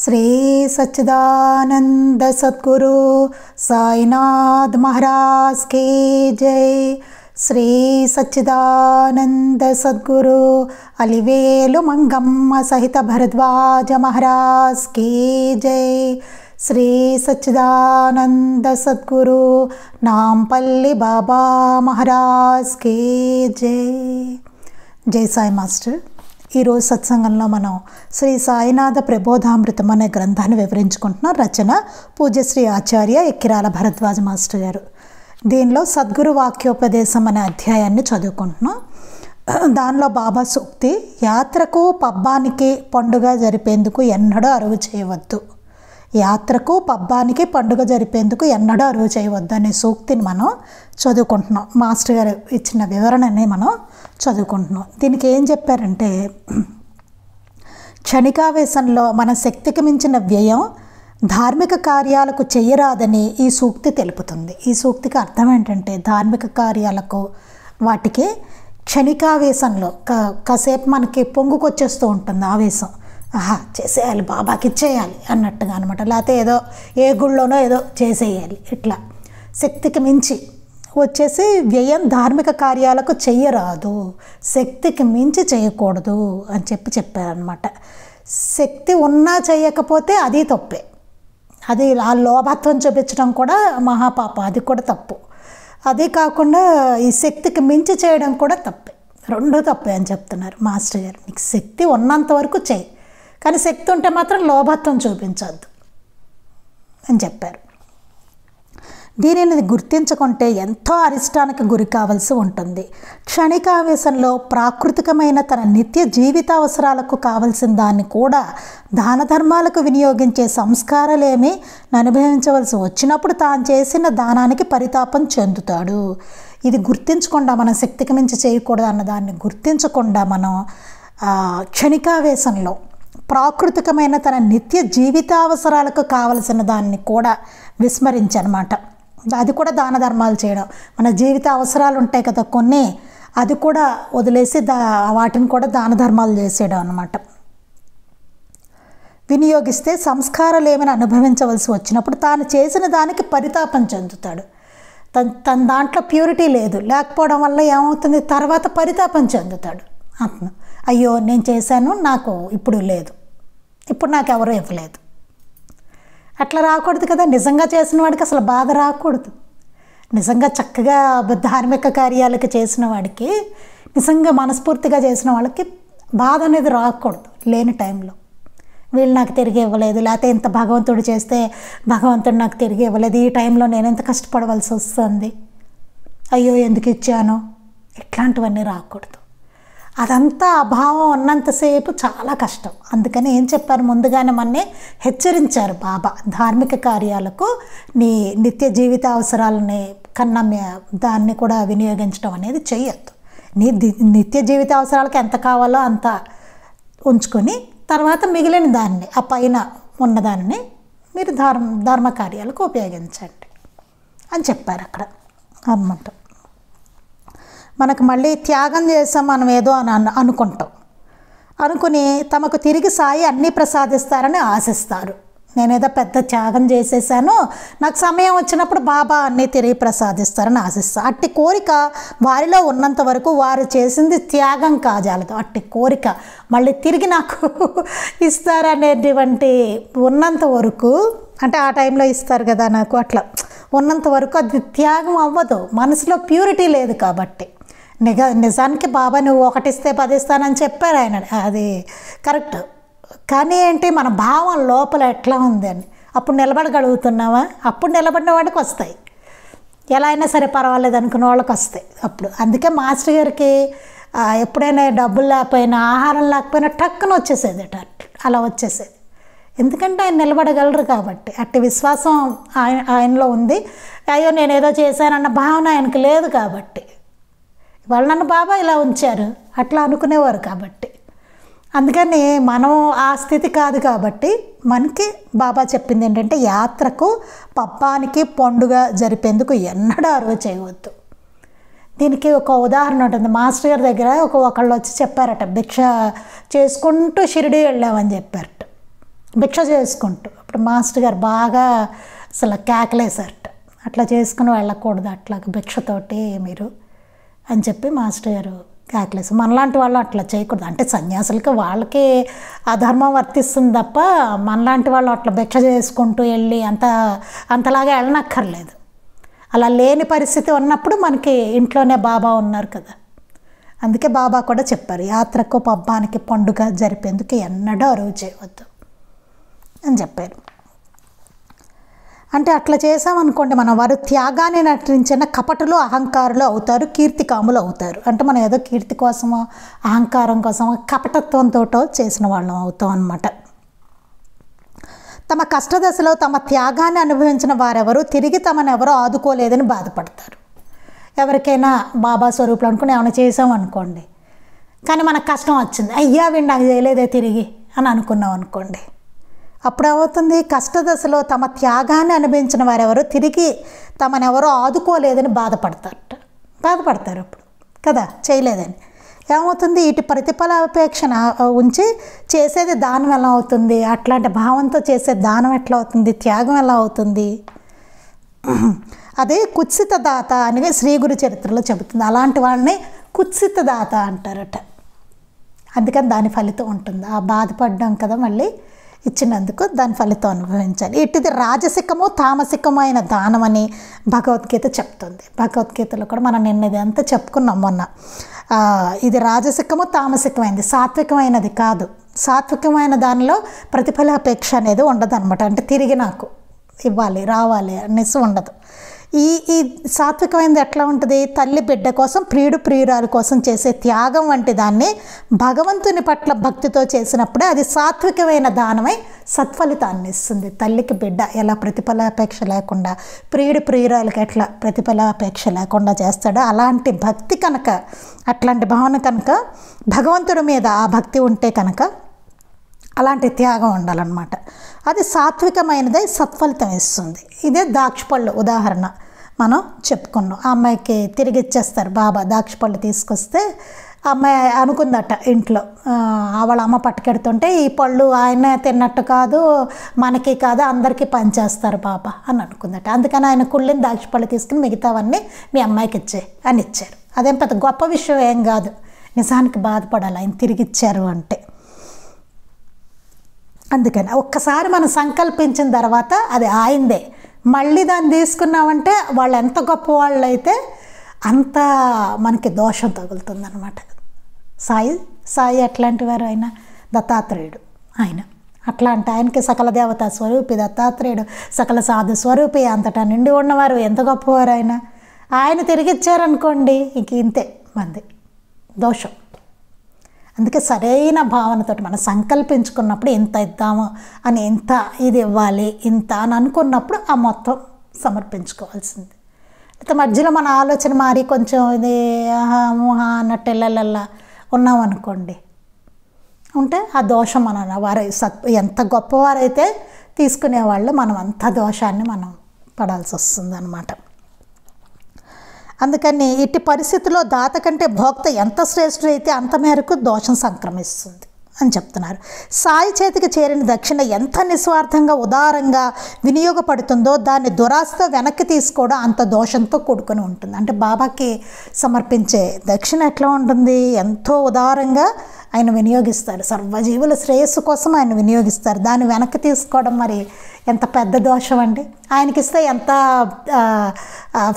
श्री सच्चिदानंद सद्गुरु साईनाथ महाराज की जय। श्री सच्चिदानंद सद्गुरु अलिवेलु मंगम्म सहित भरद्वाज महाराज की जय। श्री सच्चिदानंद सद्गुरु नामपल्ली बाबा महाराज की जय। जय साई मास्टर। ఈరోజు సత్సంగంలో మనం శ్రీ సాయినాథ ప్రబోధామృతం అనే గ్రంథాన్ని వివరించుకుంటున్నాం. రచన పూజ్యశ్రీ ఆచార్య ఎక్కిరాల భరద్వాజ మాస్టర్ గారు. దీనిలో సద్గురు వాక్యోపదేశం అనే అధ్యాయాన్ని చదువుకుంటున్నాం. దానిలో బాబా సూక్తి, యాత్రకు పబ్బానికి పండుగ జరిపేందుకు ఎన్నడూ అరువు చేయవద్దు. యాత్రకు పబ్బానికి పండుగ జరిపేందుకు ఎన్నడూ అరువు చేయవద్దు అనే సూక్తిని మనం చదువుకుంటున్నాం. మాస్టర్ గారు ఇచ్చిన వివరణని మనం చదువుకుంటున్నాం. దీనికి ఏం చెప్పారంటే, క్షణికావేశంలో మన శక్తికి మించిన వ్యయం ధార్మిక కార్యాలకు చెయ్యరాదని ఈ సూక్తి తెలుపుతుంది. ఈ సూక్తికి అర్థం ఏంటంటే, ధార్మిక కార్యాలకు వాటికి క్షణికావేశంలో కాసేపు మనకి పొంగుకొచ్చేస్తూ ఉంటుంది ఆవేశం. చేసేయాలి, బాబాకి ఇచ్చేయాలి అన్నట్టుగా అనమాట. లేకపోతే ఏదో ఏ గుళ్ళోనో ఏదో చేసేయాలి, ఇట్లా శక్తికి మించి వచ్చేసి వ్యయం ధార్మిక కార్యాలకు చెయ్యరాదు, శక్తికి మించి చేయకూడదు అని చెప్పారనమాట. శక్తి ఉన్నా చేయకపోతే అది తప్పే. అది ఆ లోభత్వం చూపించడం కూడా మహాపాపం, అది కూడా తప్పు. అదే కాకుండా ఈ శక్తికి మించి చేయడం కూడా తప్పే. రెండూ తప్పే అని చెప్తున్నారు మాస్టర్ గారు. నీకు శక్తి ఉన్నంత వరకు చేయి, కానీ శక్తి ఉంటే మాత్రం లోభత్వం చూపించవద్దు అని చెప్పారు. దీనిని గుర్తించుకుంటే ఎంతో అరిష్టానికి గురి కావాల్సి ఉంటుంది. క్షణికావేశంలో ప్రాకృతికమైన తన నిత్య జీవిత అవసరాలకు కావలసిన దాన్ని కూడా దాన ధర్మాలకు వినియోగించే సంస్కారాలేమీ అనుభవించవలసి వచ్చినప్పుడు తాను చేసిన దానానికి పరితాపం చెందుతాడు. ఇది గుర్తించకుండా, మనం శక్తికి మించి చేయకూడదు అన్నదాన్ని గుర్తించకుండా మనం క్షణికావేశంలో ప్రాకృతికమైన తన నిత్య జీవితావసరాలకు కావలసిన దాన్ని కూడా విస్మరించనమాట. అది కూడా దాన ధర్మాలు చేయడం, మన జీవిత అవసరాలు ఉంటాయి కదా కొన్ని, అది కూడా వదిలేసి వాటిని కూడా దాన ధర్మాలు చేసేయడం అనమాట. వినియోగిస్తే సంస్కారాలు ఏమైనా అనుభవించవలసి వచ్చినప్పుడు తాను చేసిన దానికి పరితాపం చెందుతాడు. తన దాంట్లో ప్యూరిటీ లేకపోవడం వల్ల ఏమవుతుంది, తర్వాత పరితాపం చెందుతాడు. ఆత్మ, అయ్యో నేను చేశాను, నాకు ఇప్పుడు లేదు, ఇప్పుడు నాకు ఎవరూ ఇవ్వలేదు. అట్లా రాకూడదు కదా. నిజంగా చేసిన వాడికి అసలు బాధ రాకూడదు. నిజంగా చక్కగా ధార్మిక కార్యాలకు చేసిన వాడికి, నిజంగా మనస్ఫూర్తిగా చేసిన వాళ్ళకి బాధ అనేది రాకూడదు. లేని టైంలో వీళ్ళు నాకు తిరిగి ఇవ్వలేదు, లేకపోతే ఇంత భగవంతుడు చేస్తే భగవంతుడు నాకు తిరిగి ఇవ్వలేదు, ఈ టైంలో నేను ఎంత కష్టపడవలసి వస్తుంది, అయ్యో ఎందుకు ఇచ్చాను, ఇట్లాంటివన్నీ రాకూడదు. అదంతా అభావం ఉన్నంతసేపు చాలా కష్టం. అందుకని ఏం చెప్పారు, ముందుగానే మన్నే హెచ్చరించారు బాబా, ధార్మిక కార్యాలకు నీ నిత్య జీవిత అవసరాలని కన్నా దాన్ని కూడా వినియోగించడం అనేది చెయ్యొద్దు. నీ నిత్య జీవిత అవసరాలకు ఎంత కావాలో అంత ఉంచుకొని తర్వాత మిగిలిన దాన్ని, ఆ పైన ఉన్నదాన్ని మీరు ధర్మ కార్యాలకు ఉపయోగించండి అని చెప్పారు అక్కడ అన్నమాట. మనకు మళ్ళీ త్యాగం చేసాం మనం ఏదో అని అనుకుని తమకు తిరిగి సాయి అన్నీ ప్రసాదిస్తారని ఆశిస్తారు. నేనేదో పెద్ద త్యాగం చేసేసాను, నాకు సమయం వచ్చినప్పుడు బాబా అన్నీ తిరిగి ప్రసాదిస్తారని ఆశిస్తారు. అట్టి కోరిక వారిలో ఉన్నంత వరకు వారు చేసింది త్యాగం కాజాలదు. అట్టి కోరిక మళ్ళీ తిరిగి నాకు ఇస్తారనేటువంటి ఉన్నంత వరకు, అంటే ఆ టైంలో ఇస్తారు కదా నాకు, అట్లా ఉన్నంత వరకు అది త్యాగం అవ్వదు. మనసులో ప్యూరిటీ లేదు కాబట్టి. నిజానికి బాబా నువ్వు 1 ఇస్తే 10 ఇస్తానని చెప్పారు ఆయన, అది కరెక్ట్. కానీ ఏంటి, మన భావం లోపల ఎట్లా ఉంది అని అప్పుడు నిలబడగలుగుతున్నావా? అప్పుడు నిలబడిన వాడికి వస్తాయి, ఎలా అయినా సరే పర్వాలేదు అనుకున్న వాళ్ళకి వస్తాయి అప్పుడు. అందుకే మాస్టర్ గారికి ఎప్పుడైనా డబ్బులు లేకపోయినా, ఆహారం లేకపోయినా టక్కున వచ్చేసేది, అలా వచ్చేసేది. ఎందుకంటే ఆయన నిలబడగలరు కాబట్టి. అట్టి విశ్వాసం ఆయనలో ఉంది. అయ్యో నేనేదో చేశానన్న భావన ఆయనకు లేదు కాబట్టి. వాళ్ళు నన్ను బాబా ఇలా ఉంచారు అట్లా అనుకునేవారు కాబట్టి. అందుకని మనం ఆ స్థితి కాదు కాబట్టి మనకి బాబా చెప్పింది ఏంటంటే, యాత్రకు పబ్బానికి పండుగ జరిపేందుకు ఎన్నడూ అరువు చేయవద్దు. దీనికి ఒక ఉదాహరణ ఉంటుంది. మాస్టర్ గారి దగ్గర ఒకళ్ళు వచ్చి చెప్పారట, భిక్ష చేసుకుంటూ షిరిడి వెళ్ళామని చెప్పారట. భిక్ష చేసుకుంటూ. అప్పుడు మాస్టర్ గారు బాగా అసలు కేకలేసారట, అట్లా చేసుకుని వెళ్ళకూడదు అట్లాగ భిక్షతోటి మీరు అని చెప్పి మాస్టర్ గారు కేకలేసారు. మనలాంటి వాళ్ళు అట్లా చేయకూడదు. అంటే సన్యాసులకి వాళ్ళకి ఆ ధర్మం వర్తిస్తుంది తప్ప మనలాంటి వాళ్ళు అట్లా భిక్ష చేసుకుంటూ వెళ్ళి అంతలాగా వెళ్ళనక్కర్లేదు. అలా లేని పరిస్థితి ఉన్నప్పుడు మనకి ఇంట్లోనే బాబా ఉన్నారు కదా. అందుకే బాబా కూడా చెప్పారు, యాత్రకు పబ్బానికి పండుగ జరిపేందుకు ఎన్నడూ అరువు చేయవద్దు అని చెప్పారు. అంటే అట్లా చేసామనుకోండి, మనం వారు త్యాగాన్ని నటించిన కపటులు అహంకారులు అవుతారు, కీర్తికాములు అవుతారు. అంటే మనం ఏదో కీర్తి కోసమో అహంకారం కోసమో కపటత్వంతో చేసిన వాళ్ళం అవుతాం అన్నమాట. తమ కష్టదశలో తమ త్యాగాన్ని అనుభవించిన వారెవరు తిరిగి తమను ఎవరో ఆదుకోలేదని బాధపడతారు. ఎవరికైనా బాబా స్వరూపులు అనుకుని ఏమైనా చేసామనుకోండి, కానీ మనకు కష్టం వచ్చింది, అయ్యా వీడు నాకు చేయలేదే తిరిగి అని అనుకున్నాం అనుకోండి, అప్పుడు ఏమవుతుంది? కష్టదశలో తమ త్యాగాన్ని అనుభవించిన వారెవరు తిరిగి తమనెవరో ఆదుకోలేదని బాధపడతారు అప్పుడు కదా, చేయలేదని. ఏమవుతుంది? ఇటు ప్రతిఫలాపేక్షణ ఉంచి చేసేది దానం ఎలా అవుతుంది? అట్లాంటి భావంతో చేసే దానం ఎట్లా అవుతుంది? త్యాగం ఎలా అవుతుంది? అదే కుత్సిత దాత అని శ్రీ గురు చరిత్రలో చెబుతుంది. అలాంటి వాళ్ళని కుత్సిత దాత అంటారట. అందుకని దాని ఫలితం ఉంటుంది. ఆ బాధపడ్డాం కదా, మళ్ళీ ఇచ్చినందుకు దాని ఫలితం అనుభవించాలి. ఇటుది రాజసికము తామసికము అయిన దానం అని భగవద్గీత చెప్తుంది. భగవద్గీతలో కూడా మనం నిన్నది అంతా చెప్పుకున్నాం మొన్న. ఇది రాజసికము తామసికమైనది, సాత్వికమైనది కాదు. సాత్వికమైన దానిలో ప్రతిఫలాపేక్ష అనేది ఉండదు అనమాట. అంటే తిరిగి నాకు ఇవ్వాలి రావాలి అనేసి ఉండదు. ఈ సాత్వికమైనది ఎట్లా ఉంటుంది? తల్లి బిడ్డ కోసం, ప్రియుడు ప్రియురాలు కోసం చేసే త్యాగం వంటి దాన్ని భగవంతుని పట్ల భక్తితో చేసినప్పుడే అది సాత్వికమైన దానమై సత్ఫలితాన్ని ఇస్తుంది. తల్లికి బిడ్డ ఎలా ప్రతిఫలాపేక్ష లేకుండా, ప్రియుడు ప్రియురాలకి ఎట్లా ప్రతిఫలాపేక్ష లేకుండా చేస్తాడో అలాంటి భక్తి కనుక, అట్లాంటి భావన కనుక, భగవంతుడి మీద ఆ భక్తి ఉంటే కనుక అలాంటి త్యాగం ఉండాలన్నమాట. అది సాత్వికమైనదై సత్ఫలితం ఇస్తుంది. ఇదే దాక్షపళ్ళు ఉదాహరణ మనం చెప్పుకున్నాం. ఆ అమ్మాయికి తిరిగి ఇచ్చేస్తారు బాబా. దాక్షపళ్ళు తీసుకొస్తే అమ్మాయి అనుకుందట ఇంట్లో, వాళ్ళ అమ్మ పట్టుకెడుతుంటే ఈ పళ్ళు ఆయన తిన్నట్టు కాదు, మనకి కాదు, అందరికీ పనిచేస్తారు బాబా అని అనుకుందట. అందుకని ఆయన కుళ్ళిన దాక్షపళ్ళు తీసుకుని మిగతావన్నీ మీ అమ్మాయికి ఇచ్చే అని ఇచ్చారు. అదేం పెద్ద గొప్ప విషయం ఏం కాదు. నిజానికి బాధపడాలి ఆయన తిరిగి ఇచ్చారు అంటే. అందుకని ఒక్కసారి మనం సంకల్పించిన తర్వాత అది ఆయిందే. మళ్ళీ దాన్ని తీసుకున్నామంటే వాళ్ళు ఎంత గొప్ప వాళ్ళు అయితే అంత మనకి దోషం తగులుతుంది అనమాట. సాయి ఎట్లాంటి వారు? ఆయన దత్తాత్రేయుడు. ఆయన అట్లాంటి ఆయనకి సకల దేవతా స్వరూపి దత్తాత్రేయుడు, సకల సాధు స్వరూపి, అంతటా నిండి ఉన్నవారు, ఎంత గొప్పవారు ఆయన తిరిగిచ్చారనుకోండి ఇంక ఇంతే మంది దోషం. అందుకే సరైన భావనతో మనం సంకల్పించుకున్నప్పుడు ఇంత ఇద్దాము అని, ఇంత ఇది ఇవ్వాలి ఇంత అని అనుకున్నప్పుడు ఆ మొత్తం సమర్పించుకోవాల్సింది. అయితే మధ్యలో మన ఆలోచన మారి కొంచెం ఇది ఊహ అన్నట్టు ఎల్లెల్లా ఉన్నామనుకోండి, ఉంటే ఆ దోషం మన వారు ఎంత గొప్పవారైతే తీసుకునేవాళ్ళు మనం అంత దోషాన్ని మనం పడాల్సి వస్తుంది అన్నమాట. అందుకని ఇట్టి పరిస్థితుల్లో దాత కంటే భోక్త ఎంత శ్రేష్ఠుడైతే అంత మేరకు దోషం సంక్రమిస్తుంది అని చెప్తున్నారు. సాయి చేతికి చేరిన దక్షిణ ఎంత నిస్వార్థంగా ఉదారంగా వినియోగపడుతుందో దాన్ని దురాశతో వెనక్కి తీసుకోవడం అంత దోషంతో కూడుకొని ఉంటుంది. అంటే బాబాకి సమర్పించే దక్షిణ ఎట్లా ఉంటుంది? ఎంతో ఉదారంగా ఆయన వినియోగిస్తారు, సర్వజీవుల శ్రేయస్సు కోసం ఆయన వినియోగిస్తారు. దాన్ని వెనక్కి తీసుకోవడం మరి ఎంత పెద్ద దోషం అండి. ఆయనకి ఇస్తే ఎంత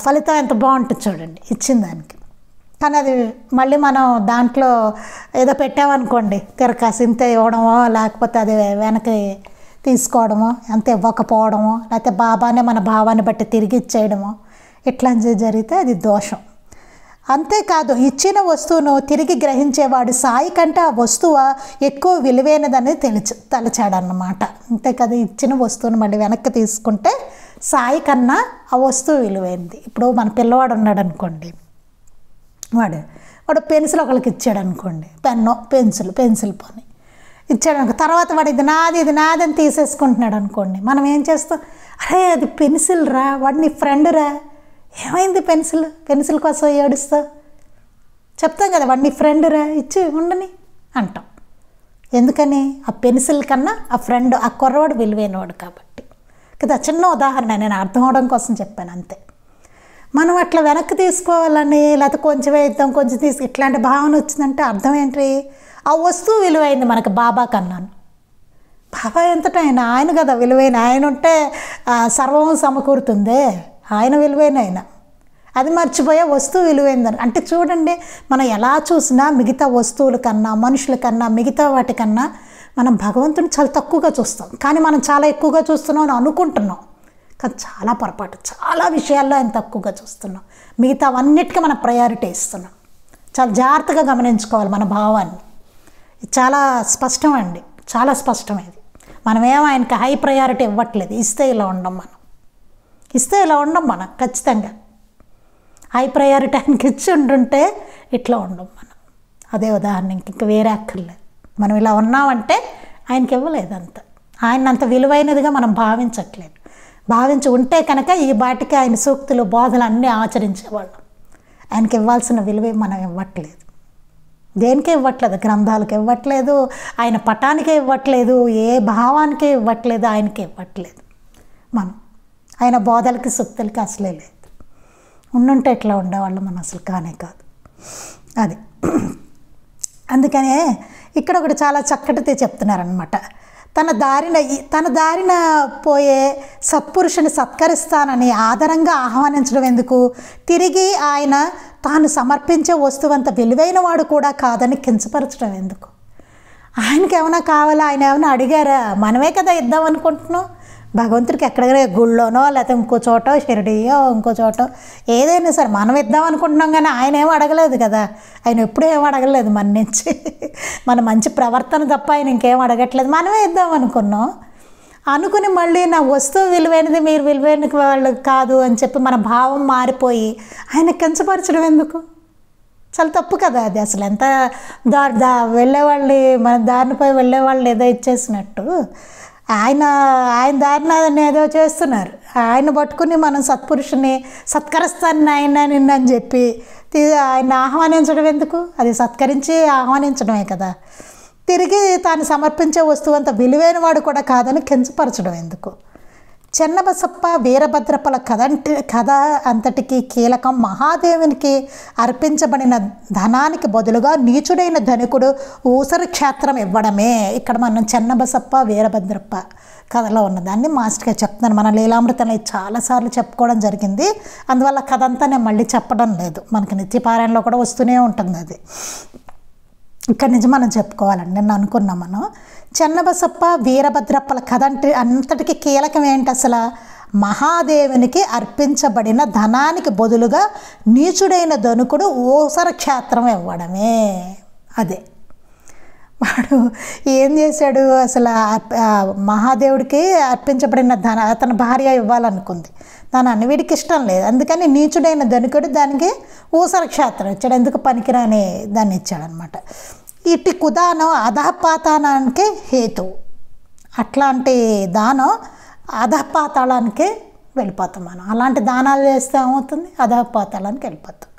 ఫలితం ఎంత బాగుంటుంది చూడండి ఇచ్చిన దానికి. కానీ అది మళ్ళీ మనం దాంట్లో ఏదో పెట్టామనుకోండి, తిరకాసి ఇంత ఇవ్వడమో, లేకపోతే అది వెనక్కి తీసుకోవడమో, అంత ఇవ్వకపోవడమో, లేకపోతే బాబానే మన భావాన్ని బట్టి తిరిగి ఇచ్చేయడమో, ఇట్లాంటివి జరిగితే అది దోషం. అంతేకాదు ఇచ్చిన వస్తువును తిరిగి గ్రహించేవాడు సాయి కంటే ఆ వస్తువు ఎక్కువ విలువైనదని తలచాడన్నమాట. అంతేకాదు ఇచ్చిన వస్తువును మళ్ళీ వెనక్కి తీసుకుంటే సాయి కన్నా ఆ వస్తువు విలువైనది. ఇప్పుడు మన పిల్లవాడు ఉన్నాడు అనుకోండి, వాడు పెన్సిల్ ఒకరికి ఇచ్చాడు అనుకోండి, పెన్ను పెన్సిల్ పోని ఇచ్చాడు అనుకో, తర్వాత వాడు ఇది నాది అని తీసేసుకుంటున్నాడు అనుకోండి, మనం ఏం చేస్తాం? అరే అది పెన్సిల్ రా, వాడు నీ ఫ్రెండ్ రా, ఏమైంది పెన్సిల్ కోసం ఏడుస్తావు? చెప్తాం కదా, వాడు నీ ఫ్రెండ్ రా, ఇచ్చి ఉండని అంటాం. ఎందుకని ఆ పెన్సిల్ కన్నా ఆ ఫ్రెండ్, ఆ కుర్రవాడు విలువైనవాడు కాబట్టి కదా. చిన్న ఉదాహరణ, నేను అర్థం అవడం కోసం చెప్పాను అంతే. మనం అట్లా వెనక్కి తీసుకోవాలని, లేకపోతే కొంచెం వేద్దాం కొంచెం ఇట్లాంటి భావన వచ్చిందంటే అర్థం ఏంటి? ఆ వస్తువు విలువైంది మనకు బాబా కన్నాను. బాబా ఎంతటా ఆయన కదా విలువైన. ఆయన ఉంటే సర్వం సమకూరుతుందే. ఆయన విలువైన ఆయన. అది మర్చిపోయే వస్తువు విలువైందని అంటే చూడండి, మనం ఎలా చూసినా మిగతా వస్తువుల కన్నా, మనుషుల కన్నా, మిగతా వాటికన్నా మనం భగవంతుని చాలా తక్కువగా చూస్తాం. కానీ మనం చాలా ఎక్కువగా చూస్తున్నాం అని అనుకుంటున్నాం. కానీ చాలా పొరపాటు. చాలా విషయాల్లో ఆయన తక్కువగా చూస్తున్నాం. మిగతా అన్నిటికీ మనం ప్రయారిటీ ఇస్తున్నాం. చాలా జాగ్రత్తగా గమనించుకోవాలి మన భావాన్ని. చాలా స్పష్టం అండి, చాలా స్పష్టం ఇది. మనమేమో ఆయనకి హై ప్రయారిటీ ఇవ్వట్లేదు. ఇస్తే ఇలా ఉండం మనం ఖచ్చితంగా. హై ప్రయారిటీ ఆయనకి ఇచ్చి ఉంటుంటే ఇట్లా ఉండం మనం. అదే ఉదాహరణ, ఇంక వేరే అక్కర్లేదు. మనం ఇలా ఉన్నామంటే ఆయనకి ఇవ్వలేదు అంత. ఆయన అంత విలువైనదిగా మనం భావించట్లేదు. భావించి ఉంటే కనుక ఈ బాటికి ఆయన సూక్తులు, బోధలు అన్నీ ఆచరించేవాళ్ళం. ఆయనకి ఇవ్వాల్సిన విలువ మనం ఇవ్వట్లేదు. దేనికే ఇవ్వట్లేదు, గ్రంథాలకు ఇవ్వట్లేదు, ఆయన పటానికే ఇవ్వట్లేదు, ఏ భావానికే ఇవ్వట్లేదు, ఆయనకే ఇవ్వట్లేదు మనం. ఆయన బోధలకి, సూక్తులకి అసలే లేదు. ఉండుంటే ఎట్లా ఉండేవాళ్ళం మనం అసలు కానే కాదు. అది అందుకనే ఇక్కడ ఒకటి చాలా చక్కటితే చెప్తున్నారనమాట. తన దారిన పోయే సత్పురుషుని సత్కరిస్తానని ఆదరంగా ఆహ్వానించడం ఎందుకు? తిరిగి ఆయన తాను సమర్పించే వస్తువంత విలువైన వాడు కూడా కాదని కించపరచడం ఎందుకు? ఆయనకి ఏమైనా కావాలా? ఆయన ఏమైనా అడిగారా? మనమే కదా ఇద్దాం అనుకుంటున్నాం. భగవంతుడికి ఎక్కడైనా గుళ్ళోనో లేకపోతే ఇంకో చోటో, షిరిడియో ఇంకో చోటో ఏదైనా సరే మనం ఇద్దాం అనుకుంటున్నాం. కానీ ఆయన ఏమో అడగలేదు కదా. ఆయన ఎప్పుడూ ఏమో అడగలేదు మన నుంచి. మన మంచి ప్రవర్తన తప్ప ఆయన ఇంకేం అడగట్లేదు. మనమే ఇద్దాం అనుకున్నాం. అనుకుని మళ్ళీ నా వస్తువు విలువైనది, మీరు విలువైన వాళ్ళు కాదు అని చెప్పి మన భావం మారిపోయి ఆయన కించపరచడం ఎందుకు? చాలా తప్పు కదా అది. అసలు ఎంత వెళ్ళేవాళ్ళు, మన దారినిపై వెళ్ళేవాళ్ళు ఏదో ఇచ్చేసినట్టు ఆయన దారిని ఏదో చేస్తున్నారు. ఆయన పట్టుకుని మనం సత్పురుషుని సత్కరిస్తాను ఆయన నిన్నని చెప్పి ఆయన ఆహ్వానించడం ఎందుకు? అది సత్కరించి ఆహ్వానించడమే కదా. తిరిగి తాను సమర్పించే వస్తువు అంత విలువైన వాడు కూడా కాదని కించపరచడం ఎందుకు? చెన్నబసప్ప వీరభద్రప్పల కథ అంతటికీ కీలకం మహాదేవునికి అర్పించబడిన ధనానికి బదులుగా నీచుడైన ధనికుడు ఊసరి క్షేత్రం ఇవ్వడమే. ఇక్కడ మనం చెన్నబసప్ప వీరభద్రప్ప కథలో ఉన్నదాన్ని మాస్టర్గా చెప్తున్నాను. మన లీలామృతంలో చాలాసార్లు చెప్పుకోవడం జరిగింది. అందువల్ల కథ అంతా నేను మళ్ళీ చెప్పడం లేదు. మనకి నిత్యపారాయణలో కూడా వస్తూనే ఉంటుంది అది. ఇక్కడ నుంచి మనం చెప్పుకోవాలండి. నేను అనుకున్నాం మనం చెన్నబసప్ప వీరభద్రప్పల కథ అంతటికి కీలకం ఏంటి? అసలు మహాదేవునికి అర్పించబడిన ధనానికి బదులుగా నీచుడైన ధనుకుడు ఊసర క్షేత్రం ఇవ్వడమే. అదే వాడు ఏం చేశాడు? అసలు మహాదేవుడికి అర్పించబడిన అతని భార్య ఇవ్వాలనుకుంది. దాని వీడికి ఇష్టం లేదు. అందుకని నీచుడైన ధనికుడు దానికి ఊసర క్షేత్రం ఇచ్చాడు. ఎందుకు పనికిరాని దాన్ని ఇచ్చాడనమాట. ఇటు కుదానం అధపాతాళానికే హేతు. అట్లాంటి దానం అధపాతాళానికే వెళ్ళిపోతాం మనం. అలాంటి దానాలు చేస్తే ఏమవుతుంది? అధపాతాళానికి వెళ్ళిపోతాం.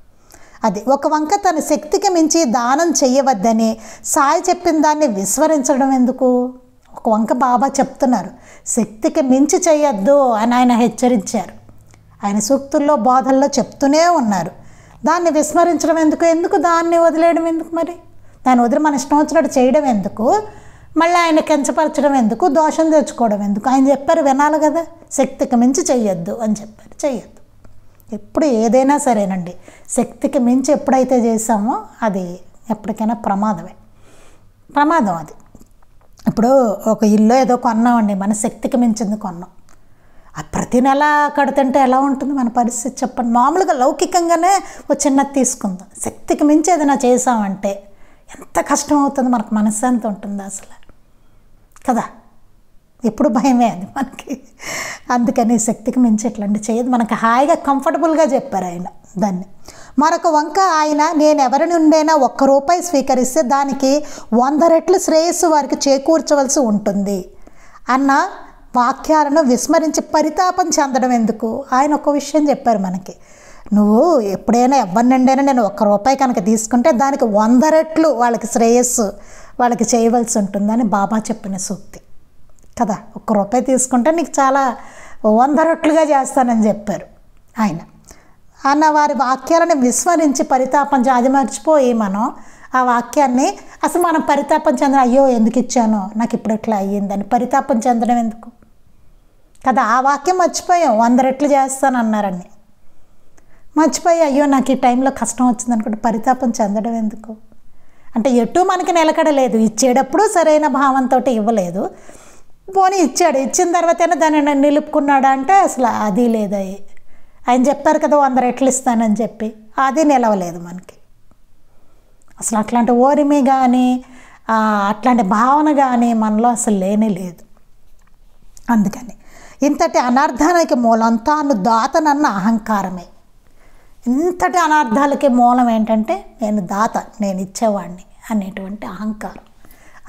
అది ఒక వంక తన శక్తికి మించి దానం చెయ్యవద్దని సాయి చెప్పిన దాన్ని విస్మరించడం ఎందుకు? ఒక వంక బాబా చెప్తున్నారు శక్తికి మించి చెయ్యొద్దు అని ఆయన హెచ్చరించారు. ఆయన సూక్తుల్లో, బోధల్లో చెప్తూనే ఉన్నారు. దాన్ని విస్మరించడం ఎందుకు? దాన్ని వదిలేయడం ఎందుకు? మరి దాన్ని వదిలి మన ఇష్టం వచ్చినట్టు చేయడం ఎందుకు? మళ్ళీ ఆయన కించపరచడం ఎందుకు? దోషం తెచ్చుకోవడం ఎందుకు? ఆయన చెప్పారు వినాలి కదా, శక్తికి మించి చెయ్యొద్దు అని చెప్పారు. చెయ్యొద్దు. ఎప్పుడు ఏదైనా సరేనండి, శక్తికి మించి ఎప్పుడైతే చేసామో అది ఎప్పటికైనా ప్రమాదం అది. ఇప్పుడు ఒక ఇల్లు ఏదో కొన్నామండి, మన శక్తికి మించింది కొన్నాం. ఆ ప్రతి నెల కడుతుంటే ఎలా ఉంటుంది మన పరిస్థితి చెప్పండి? మామూలుగా లౌకికంగానే ఒక చిన్నది తీసుకుందాం. శక్తికి మించి ఏదైనా చేసామంటే ఎంత కష్టం అవుతుంది, మనకు మనశ్శాంతి ఉంటుంది అసలు కదా. ఎప్పుడు భయమే అది మనకి. అందుకని శక్తికి మించి ఎట్లాంటి చేయదు. మనకు హాయిగా కంఫర్టబుల్గా చెప్పారు ఆయన దాన్ని. మరొక వంక ఆయన నేను ఎవరి నుండైనా ₹1 స్వీకరిస్తే దానికి 100 రెట్లు శ్రేయస్సు వారికి చేకూర్చవలసి ఉంటుంది అన్న వాక్యాలను విస్మరించి పరితాపం చెందడం ఎందుకు? ఆయన ఒక విషయం చెప్పారు మనకి, నువ్వు ఎప్పుడైనా ఎవరినండైనా నేను ₹1 కనుక తీసుకుంటే దానికి 100 రెట్లు వాళ్ళకి శ్రేయస్సు వాళ్ళకి చేయవలసి ఉంటుందని బాబా చెప్పిన సూక్తి కదా. ₹1 తీసుకుంటే నీకు చాలా 100 రెట్లుగా చేస్తానని చెప్పారు ఆయన. అన్న వారి వాక్యాలను విస్మరించి పరితాపం అది మర్చిపోయి మనం ఆ వాక్యాన్ని అసలు మనం పరితాపం చెందడం, అయ్యో ఎందుకు ఇచ్చానో నాకు ఇప్పుడు ఇట్లా అయ్యిందని పరితాపం చెందడం ఎందుకు కదా. ఆ వాక్యం మర్చిపోయాం, 100 రెట్లు చేస్తానన్నారని మర్చిపోయి అయ్యో నాకు ఈ టైంలో కష్టం వచ్చింది అనుకుంటే పరితాపం చెందడం ఎందుకు. అంటే ఎటు మనకి నిలకడలేదు, ఇచ్చేటప్పుడు సరైన భావంతో ఇవ్వలేదు, పోనీ ఇచ్చాడు, ఇచ్చిన తర్వాతైనా దాన్ని నిలుపుకున్నాడు అంటే అసలు అది లేదు. ఆయన చెప్పారు కదా 100 రెట్లు ఇస్తానని చెప్పి, అది నిలవలేదు మనకి. అసలు అట్లాంటి ఓరిమి కానీ అట్లాంటి భావన కానీ మనలో అసలు లేనే లేదు. అందుకని ఇంతటి అనర్థానికి మూలం తాను దాతనన్న అహంకారమే. ఇంతటి అనర్థాలకి మూలం ఏంటంటే నేను దాత, నేను ఇచ్చేవాడిని అనేటువంటి అహంకారం.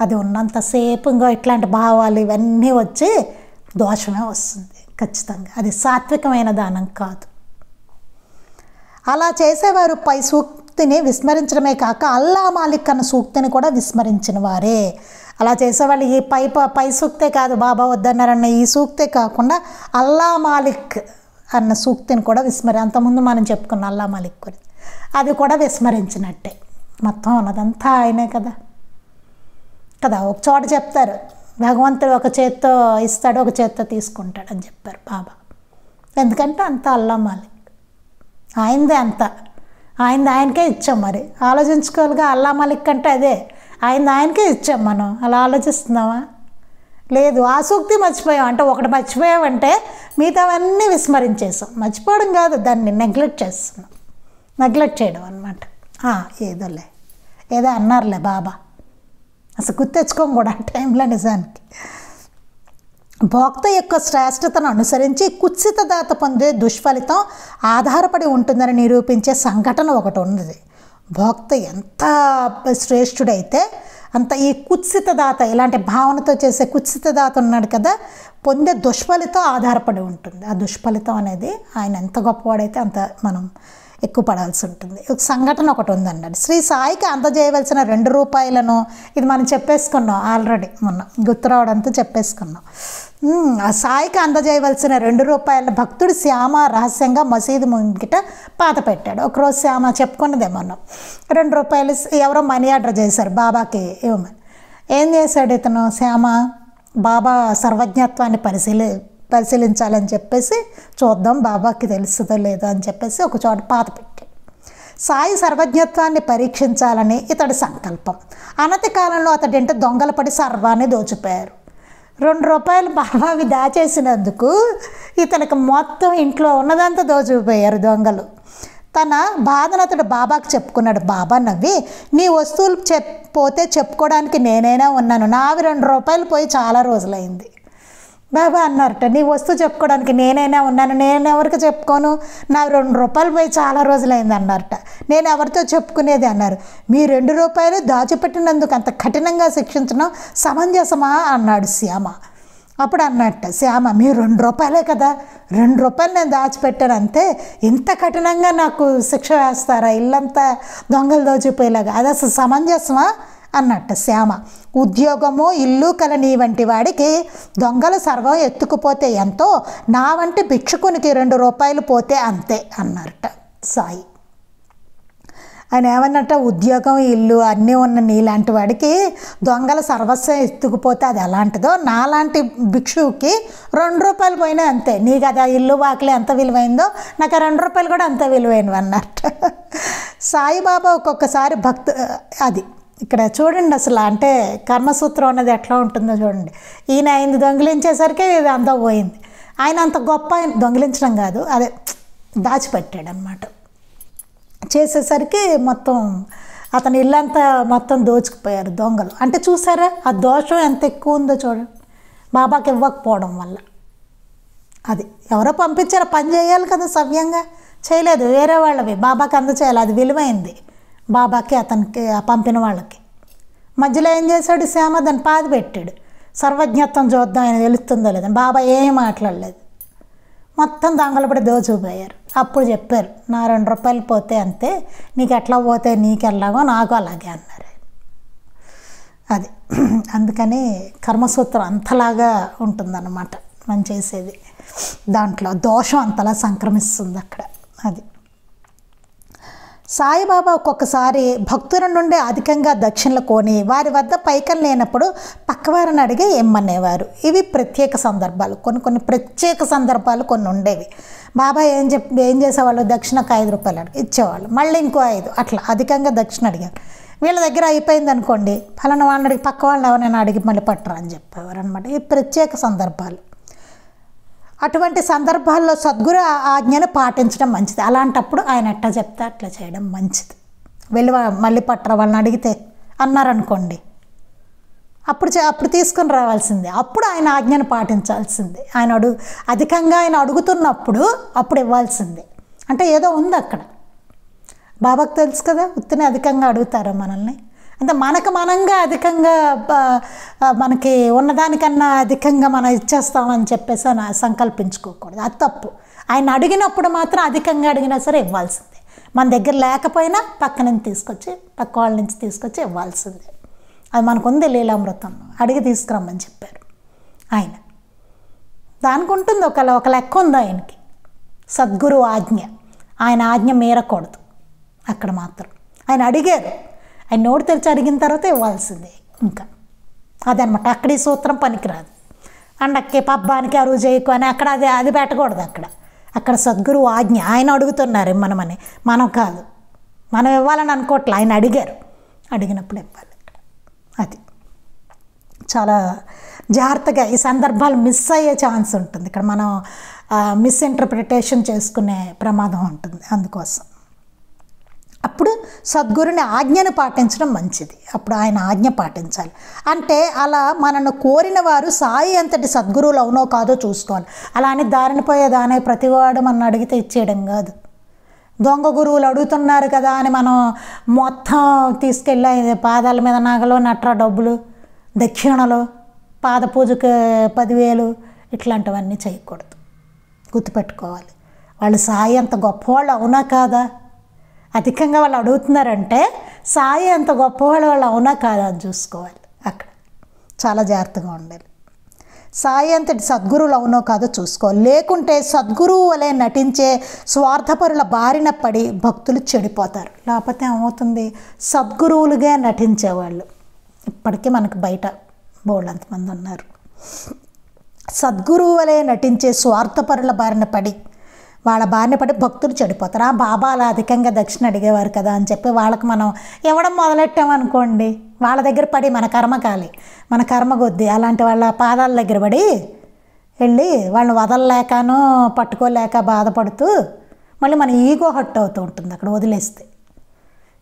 అది ఉన్నంతసేపు ఇంకో ఇట్లాంటి భావాలు ఇవన్నీ వచ్చి దోషమే వస్తుంది ఖచ్చితంగా. అది సాత్వికమైన దానం కాదు. అలా చేసేవారు పై సూక్తిని విస్మరించడమే కాక అల్లా మాలిక్ అన్న సూక్తిని కూడా విస్మరించిన వారే. అలా చేసేవాళ్ళు ఈ పై సూక్తే కాదు, బాబా వద్దన్నారన్న ఈ సూక్తే కాకుండా అల్లా మాలిక్ అన్న సూక్తిని కూడా అంతకుముందు మనం చెప్పుకున్న అల్లా మాలిక్ గురించి అది కూడా విస్మరించినట్టే. మొత్తం ఉన్నదంతా ఆయనే కదా. ఒక చోట చెప్తారు భగవంతుడు ఒక చేత్తో ఇస్తాడు, ఒక చేత్తో తీసుకుంటాడు అని చెప్పారు బాబా. ఎందుకంటే అంత అల్లా మాలిక్, ఆయనదే అంత, ఆయనకే ఇచ్చాం. మరి ఆలోచించుకోవాలిగా, అల్లా మాలిక్ అంటే అదే, ఆయనకే ఇచ్చాం. మనం అలా ఆలోచిస్తున్నావా? లేదు. ఆ సూక్తి మర్చిపోయాం అంటే ఒకటి మర్చిపోయామంటే మిగతావన్నీ విస్మరించేసాం. మర్చిపోవడం కాదు, దాన్ని నెగ్లెక్ట్ చేస్తున్నాం, నెగ్లెక్ట్ చేయడం అన్నమాట. ఏదో అన్నారులే బాబా, అసలు గుర్తెచ్చుకోం కూడా ఆ టైంలో. నిజానికి భోక్త యొక్క శ్రేష్టతను అనుసరించి కుత్సిత దాత పొందే దుష్ఫలితం ఆధారపడి ఉంటుందని నిరూపించే సంఘటన ఒకటి ఉన్నది. భోక్త ఎంత శ్రేష్ఠుడైతే అంత ఈ కుత్సిత దాత, ఇలాంటి భావనతో చేసే కుత్సిత దాత ఉన్నాడు కదా, పొందే దుష్ఫలితం ఆధారపడి ఉంటుంది. ఆ దుష్ఫలితం అనేది ఆయన ఎంత గొప్పవాడైతే అంత మనం ఎక్కువ పడాల్సి ఉంటుంది. ఒక సంఘటన ఒకటి ఉందన్నాడు. శ్రీ సాయికి అందజేయవలసిన ₹2 ఇది మనం చెప్పేసుకున్నాం ఆల్రెడీ, మొన్న గుర్తు రావడంతో చెప్పేసుకున్నాం. ఆ సాయికి అందజేయవలసిన ₹2 భక్తుడు శ్యామ రహస్యంగా మసీదు ముంగిట పాత పెట్టాడు. ఒకరోజు శ్యామ చెప్పుకున్నదే మనం, ₹2 ఎవరో మనీ ఆర్డర్ చేశారు బాబాకి ఇవ్వమని. ఏం చేశాడు ఇతను శ్యామ, బాబా సర్వజ్ఞత్వాన్ని పరిశీలించాలని చెప్పేసి చూద్దాం బాబాకి తెలుస్తుందో లేదో అని చెప్పేసి ఒక చోట పాత పెట్టాడు. సాయి సర్వజ్ఞత్వాన్ని పరీక్షించాలని ఇతడి సంకల్పం. అనతి కాలంలో అతడింటి దొంగలు పడి సర్వాన్ని దోచిపోయారు. ₹2 బాబావి దాచేసినందుకు ఇతనికి మొత్తం ఇంట్లో ఉన్నదంతా దోచుకుపోయారు దొంగలు. తన బాధను అతడు బాబాకి చెప్పుకున్నాడు. బాబా నవ్వి, నీ వస్తువులు పోతే చెప్పుకోవడానికి నేనైనా ఉన్నాను, నావి ₹2 పోయి చాలా రోజులైంది. బాబా అన్నారట, నీ వస్తువు చెప్పుకోవడానికి నేనైనా ఉన్నాను, నేను ఎవరికి చెప్పుకోను, నా ₹2 పోయి చాలా రోజులైంది అన్నారట. నేను ఎవరితో చెప్పుకునేది అన్నారు. మీ ₹2 దాచిపెట్టినందుకు అంత కఠినంగా శిక్షించడం సమంజసమా అన్నాడు శ్యామ. అప్పుడు అన్నట్ట శ్యామ, మీ ₹2 కదా, ₹2 నేను దాచిపెట్టాను అంతే, ఇంత కఠినంగా నాకు శిక్ష వేస్తారా, ఇల్లంతా దొంగలు దోచిపోయేలాగా, అది అసలు సమంజసమా అన్నట్ట శ్యామ. ఉద్యోగము ఇల్లు కల నీ వంటి వాడికి దొంగలు సర్వం ఎత్తుకుపోతే ఎంతో, నా వంటి భిక్షుకునికి ₹2 పోతే అంతే అన్నారట సాయి. ఆయన ఏమన్నట్ట, ఉద్యోగం ఇల్లు అన్నీ ఉన్న నీలాంటి వాడికి దొంగల సర్వస్వం ఎత్తుకుపోతే అది ఎలాంటిదో, నాలాంటి భిక్షువుకి ₹2 పోయినా అంతే, నీకు అది ఆ ఇల్లు వాకిలి ఎంత విలువైందో నాకు ఆ ₹2 కూడా అంత విలువైనవి అన్నట్ట. సాయిబాబా ఒక్కొక్కసారి అది ఇక్కడ చూడండి అసలు, అంటే కర్మసూత్రం అనేది ఎట్లా ఉంటుందో చూడండి. ఈయన 5 దొంగిలించేసరికి ఇది అంతా పోయింది. ఆయన అంత గొప్ప, ఆయన దొంగిలించడం కాదు, అదే దాచిపెట్టాడు అన్నమాట. చేసేసరికి మొత్తం అతని ఇల్లంతా మొత్తం దోచుకుపోయారు దొంగలు. అంటే చూసారా ఆ దోషం ఎంత ఎక్కువ ఉందో చూడండి, బాబాకి ఇవ్వకపోవడం వల్ల. అది ఎవరో పంపించారో, పని చేయాలి కదా, సవ్యంగా చేయలేదు, వేరే వాళ్ళవి బాబాకి అందచేయాలి, అది విలువైంది బాబాకి, అతనికి పంపిన వాళ్ళకి. మధ్యలో ఏం చేశాడు శ్యామ, దాన్ని పాతి పెట్టాడు. సర్వజ్ఞత్వం చూద్దాం ఆయన తెలుస్తుందో లేదని బాబా ఏం మాట్లాడలేదు. మొత్తం దొంగలపడి దోచుకుపోయారు. అప్పుడు చెప్పారు, నా 2 రూపాయలు పోతే అంతే, నీకు ఎట్లా పోతే నీకెలాగో నాకు అలాగే అన్నారు. అది అందుకని కర్మసూత్రం అంతలాగా ఉంటుందన్నమాట మనం చేసేది. దాంట్లో దోషం అంతలా సంక్రమిస్తుంది అక్కడ. అది సాయిబాబా ఒక్కొక్కసారి భక్తుల నుండి అధికంగా దక్షిణలు కొని వారి వద్ద పైకం లేనప్పుడు పక్కవారిని అడిగి ఇమ్మనేవారు. ఇవి ప్రత్యేక సందర్భాలు. కొన్ని ప్రత్యేక సందర్భాలు కొన్ని ఉండేవి. బాబా ఏం చేసేవాళ్ళు, దక్షిణకు 5 రూపాయలు అడిగి ఇచ్చేవాళ్ళు, మళ్ళీ ఇంకో 5 అట్లా అధికంగా దక్షిణ అడిగారు. వీళ్ళ దగ్గర అయిపోయింది అనుకోండి, ఫలానా వాళ్ళని అడిగి పక్క వాళ్ళని ఎవరైనా అడిగి మళ్ళీ పట్టరా అని చెప్పేవారు అనమాట. ఈ ప్రత్యేక సందర్భాలు. అటువంటి సందర్భాల్లో సద్గురు ఆజ్ఞను పాటించడం మంచిది. అలాంటప్పుడు ఆయన ఎట్లా చెప్తే అట్లా చేయడం మంచిది. వెళ్ళి మళ్ళీ పట్టరా వాళ్ళని అడిగితే అన్నారనుకోండి, అప్పుడు తీసుకొని రావాల్సిందే. అప్పుడు ఆయన ఆజ్ఞను పాటించాల్సిందే. అధికంగా ఆయన అడుగుతున్నప్పుడు అప్పుడు ఇవ్వాల్సిందే. అంటే ఏదో ఉంది అక్కడ. బాబాకు తెలుసు కదా, ఉత్తిని అధికంగా అడుగుతారా మనల్ని. అంటే మనంగా అధికంగా మనకి ఉన్నదానికన్నా అధికంగా మనం ఇచ్చేస్తామని చెప్పేసి సంకల్పించుకోకూడదు. అది తప్పు. ఆయన అడిగినప్పుడు మాత్రం అధికంగా అడిగినా సరే ఇవ్వాల్సిందే. మన దగ్గర లేకపోయినా పక్క వాళ్ళ నుంచి తీసుకొచ్చి ఇవ్వాల్సిందే. అది మనకు ఉంది లీలామృతం, అడిగి తీసుకురమ్మని చెప్పారు ఆయన. దానికి ఉంటుంది ఒక లెక్క ఉంది ఆయనకి. సద్గురు ఆజ్ఞ, ఆయన ఆజ్ఞ మీరకూడదు. అక్కడ మాత్రం ఆయన అడిగారు, ఆయన నోటు తెరిచి అడిగిన తర్వాత ఇవ్వాల్సిందే. ఇంకా అదనమాట. అక్కడ ఈ సూత్రం పనికిరాదు. అండక్కి పబ్బానికి అరువు చేయకు అని అక్కడ అది పెట్టకూడదు. అక్కడ సద్గురు ఆజ్ఞ, ఆయన అడుగుతున్నారు ఇమ్మనమని, మనం కాదు. మనం ఇవ్వాలని అనుకోవట్లే, ఆయన అడిగారు, అడిగినప్పుడు ఇవ్వాలి. అది చాలా జాగ్రత్తగా. ఈ సందర్భాలు మిస్ అయ్యే ఛాన్స్ ఉంటుంది. ఇక్కడ మనం మిస్ఇంటర్ప్రిటేషన్ చేసుకునే ప్రమాదం ఉంటుంది. అందుకోసం అప్పుడు సద్గురుని ఆజ్ఞను పాటించడం మంచిది. అప్పుడు ఆయన ఆజ్ఞ పాటించాలి. అంటే అలా మనను కోరిన వారు సాయి అంతటి సద్గురువులు అవునో కాదో చూసుకోవాలి. అలా అని దారిని పోయేదానే ప్రతివాడు మనం అడిగితే ఇచ్చేయడం కాదు. దొంగ గురువులు అడుగుతున్నారు కదా అని మనం మొత్తం తీసుకెళ్ళి పాదాల మీద నగలు, నట్ర డబ్బులు, దక్షిణలు, పాద పూజకు 10,000 ఇట్లాంటివన్నీ చేయకూడదు. గుర్తుపెట్టుకోవాలి. వాళ్ళు సాయి అంత గొప్పవాళ్ళు అవునా కాదా, అధికంగా వాళ్ళు అడుగుతున్నారంటే సాయి అంత గొప్పవాళ్ళు అవునా కాదా అని చూసుకోవాలి. అక్కడ చాలా జాగ్రత్తగా ఉండాలి. సాయి అంతటి సద్గురువులు అవునో కాదో చూసుకోవాలి. లేకుంటే సద్గురువు వలె నటించే స్వార్థపరుల బారిన పడి భక్తులు చెడిపోతారు. లేకపోతే ఏమవుతుంది, సద్గురువులుగా నటించేవాళ్ళు ఇప్పటికీ మనకు బయట బోళ్ళంతమంది ఉన్నారు. సద్గురువు వలె నటించే స్వార్థపరుల బారిన పడి భక్తులు చెడిపోతారు. ఆ బాబా అలా అధికంగా దక్షిణ అడిగేవారు కదా అని చెప్పి వాళ్ళకి మనం ఇవ్వడం మొదలెట్టామనుకోండి, వాళ్ళ దగ్గర పడి మన కర్మ కొద్దీ అలాంటి వాళ్ళ పాదాల దగ్గర పడి వెళ్ళి వాళ్ళని వదలలేకనో పట్టుకోలేక బాధపడుతూ మళ్ళీ మన ఈగో హట్ అవుతూ ఉంటుంది అక్కడ వదిలేస్తే.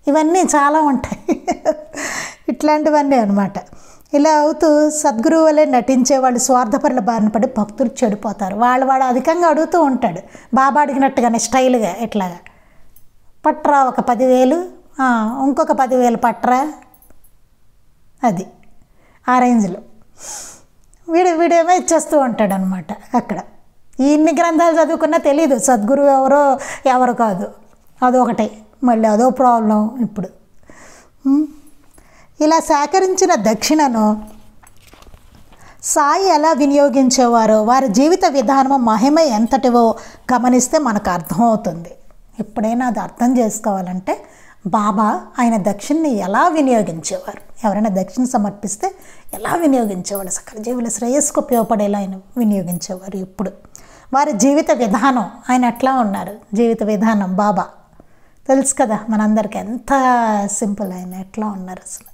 ఇవన్నీ చాలా ఉంటాయి ఇట్లాంటివన్నీ అనమాట. ఇలా అవుతూ సద్గురువు వలె నటించే వాళ్ళు స్వార్థపరుల బారిన పడి భక్తులు చెడిపోతారు. వాడు అధికంగా అడుగుతూ ఉంటాడు, బాబా అడిగినట్టుగానే స్టైల్గా ఇట్లాగా, పట్రా ఒక 10,000, ఇంకొక 10,000 పట్రా, అది ఆ రేంజ్లో వీడేమో ఇచ్చేస్తూ ఉంటాడు అనమాట. అక్కడ ఇన్ని గ్రంథాలు చదువుకున్నా తెలీదు సద్గురువు ఎవరు కాదు. అదొకటే, మళ్ళీ అదో ప్రాబ్లం. ఇప్పుడు ఇలా సేకరించిన దక్షిణను సాయి ఎలా వినియోగించేవారో, వారి జీవిత విధానము మహిమ ఎంతటివో గమనిస్తే మనకు అర్థమవుతుంది. ఎప్పుడైనా అది అర్థం చేసుకోవాలంటే బాబా ఆయన దక్షిణని ఎలా వినియోగించేవారు, ఎవరైనా దక్షిణ సమర్పిస్తే ఎలా వినియోగించేవాడు, సకల జీవుల శ్రేయస్సుకు ఉపయోగపడేలా ఆయన వినియోగించేవారు. ఇప్పుడు వారి జీవిత విధానం, ఆయన ఎట్లా ఉన్నారు, జీవిత విధానం బాబా తెలుసు కదా మనందరికీ, ఎంత సింపుల్, ఆయన ఎట్లా ఉన్నారు అసలు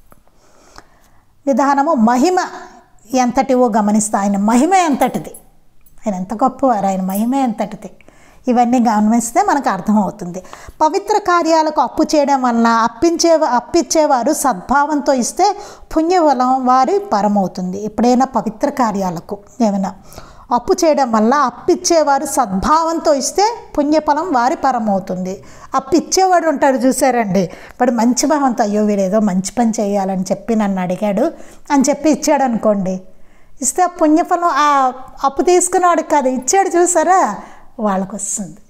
విధానము. మహిమ ఎంతటివో గమనిస్తా, ఆయన మహిమ ఎంతటిది, ఆయన ఎంత గొప్పవారు, ఆయన మహిమ ఎంతటిది, ఇవన్నీ గమనిస్తే మనకు అర్థమవుతుంది. పవిత్ర కార్యాలకు అప్పు చేయడం వలన అప్పిచ్చేవారు సద్భావంతో ఇస్తే పుణ్యఫలం వారి పరమవుతుంది. ఎప్పుడైనా పవిత్ర కార్యాలకు ఏమైనా అప్పు చేయడం వల్ల అప్పిచ్చేవారు సద్భావంతో ఇస్తే పుణ్యఫలం వారి పరమవుతుంది. అప్పిచ్చేవాడు ఉంటాడు చూసారండి, వాడు మంచి భావంతో అయ్యో వీడేదో మంచి పని చేయాలని చెప్పి నన్ను అడిగాడు అని చెప్పి ఇచ్చాడు అనుకోండి, ఇస్తే ఆ పుణ్యఫలం ఆ అప్పు తీసుకునేవాడికి కాదు, ఇచ్చాడు చూసారా వాళ్ళకు వస్తుంది,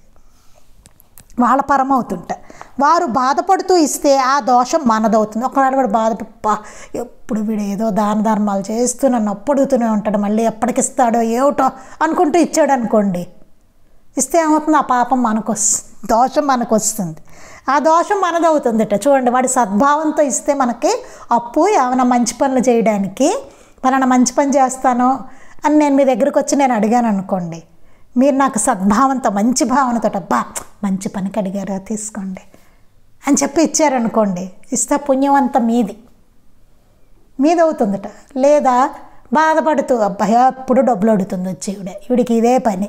వాళ్ళ పరమవుతుంట. వారు బాధపడుతూ ఇస్తే ఆ దోషం మనదవుతుంది. ఒకవేళ వాడు బాధపడి ఎప్పుడు వీడు ఏదో దాన ధర్మాలు చేస్తూ నన్ను అప్పుడుతూనే ఉంటాడు, మళ్ళీ ఎప్పటికిస్తాడో ఏమిటో అనుకుంటూ ఇచ్చాడు అనుకోండి, ఇస్తే ఏమవుతుంది, ఆ పాపం మనకు వస్తుంది, దోషం మనకు వస్తుంది, ఆ దోషం మనదవుతుందట. చూడండి, వాడి సద్భావంతో ఇస్తే మనకి అప్పు ఏమైనా మంచి పనులు చేయడానికి, పలానా మంచి పని చేస్తాను అని నేను మీ దగ్గరికి వచ్చి నేను అడిగాను అనుకోండి, మీరు నాకు సద్భావంతో మంచి భావనతో అబ్బా మంచి పనికి అడిగారా తీసుకోండి అని చెప్పి ఇచ్చారనుకోండి, ఇస్తే పుణ్యం అంతా మీదవుతుందట. లేదా బాధపడుతూ అబ్బాయి ఎప్పుడు డబ్బులు అడుగుతుంది వచ్చి ఈవిడికి ఇదే పని,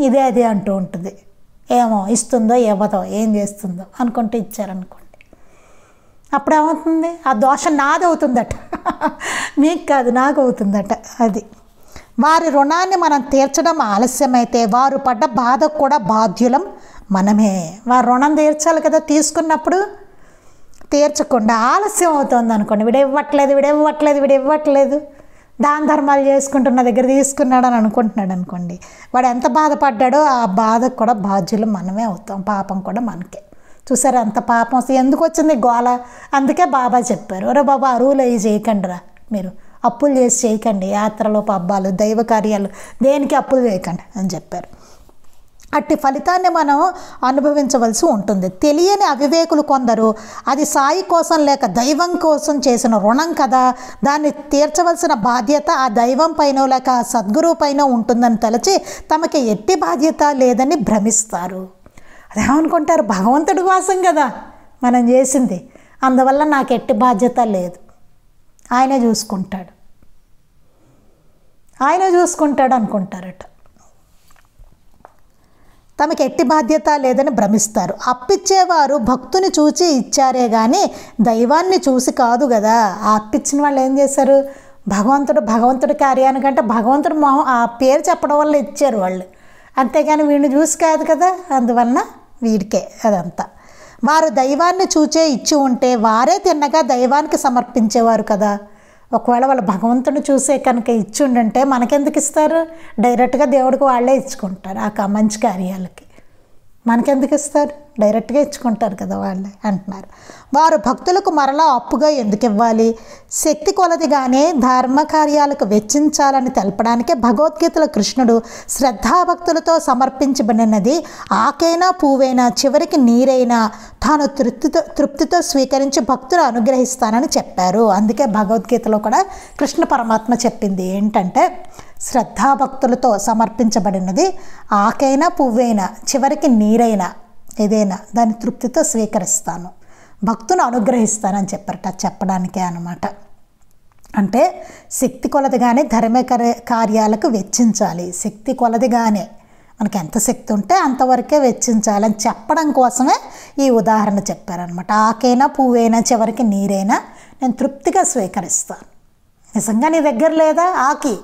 ఇదే అదే అంటూ ఉంటుంది, ఏమో ఇస్తుందో ఇవ్వదో ఏం చేస్తుందో అనుకుంటూ ఇచ్చారనుకోండి, అప్పుడు ఏమవుతుంది, ఆ దోషం నాది అవుతుందట, మీకు కాదు నాకు అవుతుందట. అది వారి రుణాన్ని మనం తీర్చడం ఆలస్యమైతే వారు పడ్డ బాధకు కూడా బాధ్యులం మనమే. వారు రుణం తీర్చాలి కదా, తీసుకున్నప్పుడు తీర్చకుండా ఆలస్యం అవుతుంది అనుకోండి, వీడివ్వట్లేదు దాన ధర్మాలు చేసుకుంటున్న దగ్గర తీసుకున్నాడని అనుకుంటున్నాడు అనుకోండి, వాడు ఎంత బాధపడ్డాడో ఆ బాధకు కూడా బాధ్యులు మనమే అవుతాం, పాపం కూడా మనకే. చూసారా అంత పాపం వస్తే ఎందుకు వచ్చింది గోల? అందుకే బాబా చెప్పారు, ఒరే బాబా అరువులు అవి చేయకండి రా, మీరు అప్పులు చేసి చేయకండి, యాత్రలు పబ్బాలు దైవ కార్యాలు దేనికి అప్పులు చేయకండి అని చెప్పారు. అట్టి ఫలితాన్ని మనం అనుభవించవలసి ఉంటుంది. తెలియని అవివేకులు కొందరు అది సాయి కోసం లేక దైవం కోసం చేసిన రుణం కదా, దాన్ని తీర్చవలసిన బాధ్యత ఆ దైవం పైన లేక ఆ సద్గురువు పైన ఉంటుందని తలచి తమకి ఎట్టి బాధ్యత లేదని భ్రమిస్తారు. అదేమనుకుంటారు, భగవంతుడి కోసం కదా మనం చేసింది, అందువల్ల నాకు ఎట్టి బాధ్యత లేదు, ఆయనే చూసుకుంటాడు అనుకుంటారట. తమకి ఎట్టి బాధ్యత లేదని భ్రమిస్తారు. అప్పిచ్చేవారు భక్తుని చూచి ఇచ్చారే కానీ దైవాన్ని చూసి కాదు కదా. ఆ అప్పిచ్చిన వాళ్ళు ఏం చేశారు, భగవంతుడి కార్యానికంటే భగవంతుడు మొహం ఆ పేరు చెప్పడం వల్ల ఇచ్చారు వాళ్ళు, అంతేగాని వీడిని చూసి కాదు కదా, అందువలన వీడికే అదంతా. వారు దైవాన్ని చూచే ఇచ్చి ఉంటే వారే తిన్నగా దైవానికి సమర్పించేవారు కదా. ఒకవేళ వాళ్ళు భగవంతుని చూసే కనుక ఇచ్చి ఉండంటే మనకెందుకు ఇస్తారు, డైరెక్ట్గా దేవుడికి వాళ్ళే ఇచ్చుకుంటారు ఆ మంచి కార్యాలకి, మనకెందుకు ఇస్తారు, డైరెక్ట్గా ఇచ్చుకుంటారు కదా వాళ్ళే అంటున్నారు. వారు భక్తులకు మరలా అప్పుగా ఎందుకు ఇవ్వాలి, శక్తి కొలదిగానే ధర్మ కార్యాలకు వెచ్చించాలని తెలపడానికే భగవద్గీతలో కృష్ణుడు శ్రద్ధాభక్తులతో సమర్పించబడినది ఆకైనా పువ్వైనా చివరికి నీరైనా తాను తృప్తితో స్వీకరించి భక్తులు అనుగ్రహిస్తానని చెప్పారు. అందుకే భగవద్గీతలో కూడా కృష్ణ పరమాత్మ చెప్పింది ఏంటంటే, శ్రద్ధాభక్తులతో సమర్పించబడినది ఆకైనా పువ్వైనా చివరికి నీరైనా ఏదైనా దాన్ని తృప్తితో స్వీకరిస్తాను, భక్తును అనుగ్రహిస్తానని చెప్పారట. చెప్పడానికే అన్నమాట. అంటే శక్తి కొలదిగానే ధర్మ కార్యాలకు వెచ్చించాలి, శక్తి కొలదిగానే మనకి ఎంత శక్తి ఉంటే అంతవరకే వెచ్చించాలని చెప్పడం కోసమే ఈ ఉదాహరణ చెప్పారనమాట. ఆకైనా పువ్వైనా చివరికి నీరైనా నేను తృప్తిగా స్వీకరిస్తాను. నిజంగా నీ దగ్గర లేదా ఆకి,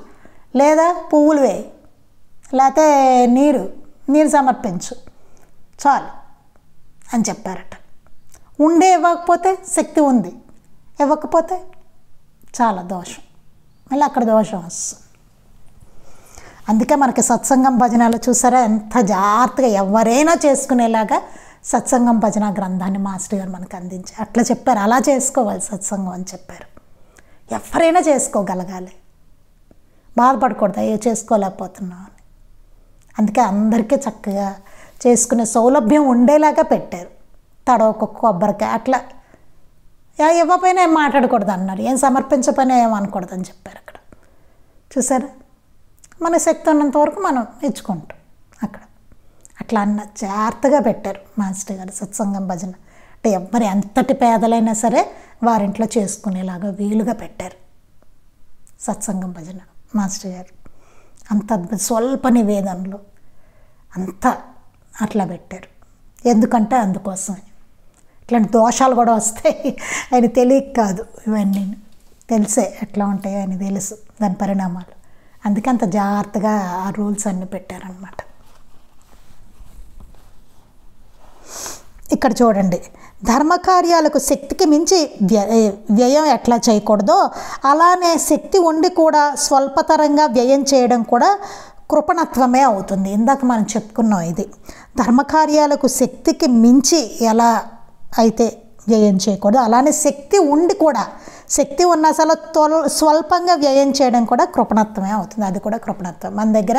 లేదా పువ్వులు వేయి, లేకపోతే నీరు సమర్పించు చాలు అని చెప్పారట. ఉండే ఇవ్వకపోతే శక్తి ఉంది, ఇవ్వకపోతే చాలా దోషం, మళ్ళీ అక్కడ దోషం వస్తుంది. అందుకే మనకి సత్సంగం భజనలు చూసారా ఎంత జాగ్రత్తగా ఎవరైనా చేసుకునేలాగా సత్సంగం భజన గ్రంథాన్ని మాస్టర్ గారు మనకు అందించి అట్లా చెప్పారు, అలా చేసుకోవాలి సత్సంగం అని చెప్పారు. ఎవరైనా చేసుకోగలగాలి, బాధపడకూడదు అయ్యో చేసుకోలేకపోతున్నాం అని. అందుకే అందరికీ చక్కగా చేసుకునే సౌలభ్యం ఉండేలాగా పెట్టారు. తడవకు కొబ్బరికాయ అట్లా ఇవ్వకపోయినా ఏం మాట్లాడకూడదు అన్నారు, ఏం సమర్పించకపోయినా ఏం అనకూడదు అని చెప్పారు అక్కడ. చూసారా, మన శక్తి ఉన్నంత వరకు మనం ఇచ్చుకుంటాం అక్కడ. అట్లా అన్న జాగ్రత్తగా పెట్టారు మాస్టర్ గారు సత్సంగం భజన. అంటే ఎవ్వరు ఎంతటి పేదలైనా సరే వారింట్లో చేసుకునేలాగా వీలుగా పెట్టారు సత్సంగం భజన మాస్టర్ గారు. అంత స్వల్ప నివేదనలు అంతా అట్లా పెట్టారు. ఎందుకంటే అందుకోసమే. ఇట్లాంటి దోషాలు కూడా వస్తాయి, ఆయన తెలియక కాదు, ఇవన్నీ తెలిసే ఎట్లా ఉంటాయో ఆయన తెలుసు దాని పరిణామాలు. అందుకే అంత జాగ్రత్తగా ఆ రూల్స్ అన్నీ పెట్టారనమాట. ఇక్కడ చూడండి, ధర్మకార్యాలకు శక్తికి మించి వ్యయం ఎట్లా చేయకూడదో అలానే శక్తి ఉండి కూడా స్వల్పతరంగా వ్యయం చేయడం కూడా కృపణత్వమే అవుతుంది. ఇందాక మనం చెప్పుకున్నాం ఇది. ధర్మకార్యాలకు శక్తికి మించి ఎలా అయితే వ్యయం చేయకూడదు, అలానే శక్తి ఉండి కూడా, శక్తి ఉన్న అసలు స్వల్పంగా వ్యయం చేయడం కూడా కృపణత్వమే అవుతుంది. అది కూడా కృపణత్వం. మన దగ్గర